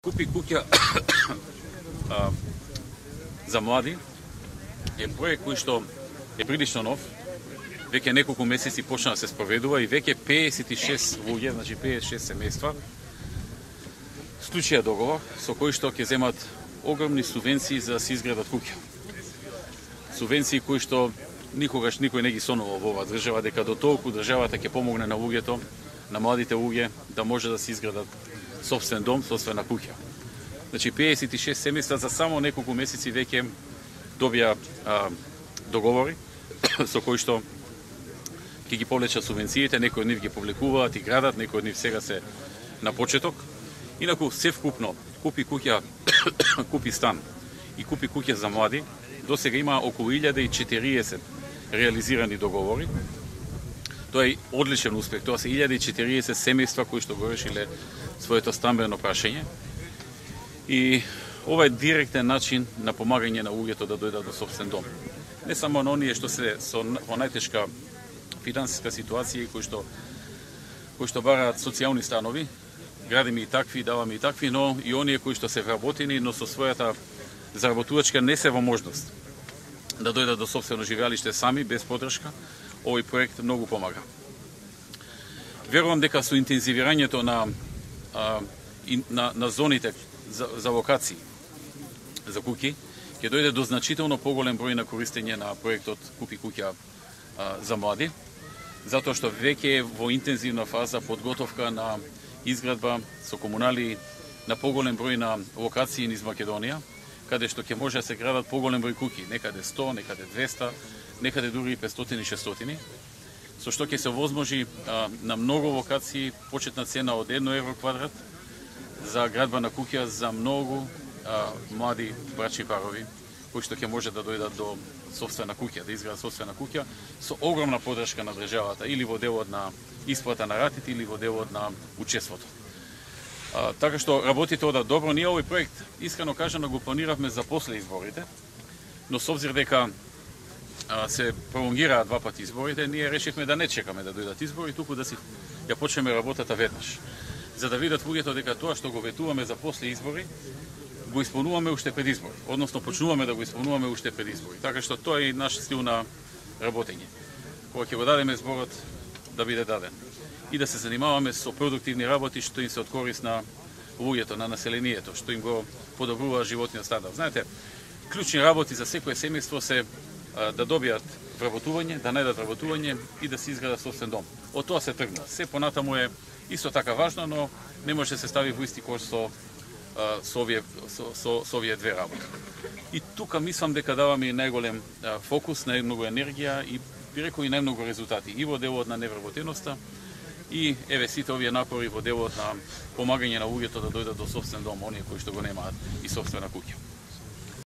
Купи куќа за млади е проект кој што е прилично нов. Веќе неколку месеци почна да се спроведува и веќе 56 луѓе, значи 56 семејства, склучија договор со кој што ќе земат огромни субвенции за да се изградат куќа. Субвенции кои што никогаш никој не ги сонувал во оваа држава, дека до толку државата ќе помогне на луѓето, на младите луѓе, да може да се изградат собствен дом, собствена куќа. Значи 56 семејства за само неколку месеци веќе добија договори со кои што ќе ги повлечат субвенциите, некои од нив ги повлекуваат и градат, некои од нив сега се на почеток. Инаку се вкупно купи куќа, купи стан и купи куќа за млади, до сега има околу 1040 реализирани договори. Тоа е одличен успех. Тоа се 1040 семејства кои што го решиле своето стамбено прашање. И ова е директен начин на помагање на луѓето да дојдат до собствен дом. Не само на оние што се во најтешка финансиска ситуација и кои што бараат социјални станови, градиме и такви, даваме и такви, но и оние кои што се вработени, но со својата заработувачка не се во можност да дојдат до собствено живеалиште сами, без подршка. Овој проект многу помага. Верувам дека со интензивирањето на зоните за локации за куќи ќе дојде до значително поголем број на користење на проектот Купи куќа за млади, затоа што веќе е во интензивна фаза подготовка на изградба со комунали на поголем број на локации низ Македонија, каде што ќе може да се градат поголем број куќи, некаде 100, некаде 200, некаде дури 500 и 600, со што ќе се овозможи на многу локации почетна цена од 1 евро квадрат за градба на куќа за многу млади брачни парови, кои што ќе може да дојдат до собствена куќа, да изградат собствена куќа со огромна поддршка на државата, или во делот на исплата на ратите, или во делот на учеството. Така што работите одат добро. Ние овој проект, искрено кажано, го планиравме за после изборите, но со обзир дека се пролонгираат два пати изборите, ние решивме да не чекаме да дојдат избори, туку да си ја почнеме работата веднаш, за да видат луѓето дека тоа што го ветуваме за после избори го исполнуваме уште пред избори, односно почнуваме да го исполнуваме уште пред избори. Така што тоа е и наш стил на работење. Кога ќе го дадеме зборот да биде даден и да се занимаваме со продуктивни работи што им се од корист на луѓето, на населението, што им го подобрува животниот стандард. Знаете, клучни работи за секое семејство се да добијат вработување, да најдат вработување и да се изградат собствен дом. Од тоа се тргна. Се понатаму е исто така важно, но не може да се стави во исти кош со овие две работи. И тука мислам дека даваме најголем фокус, најмногу енергија и би рекол и најмногу резултати и во делот на невработеноста и еве сите овие напори во делот на помагање на луѓето да дојдат до собствен дом, оние кои што го немаат и собствена куќа.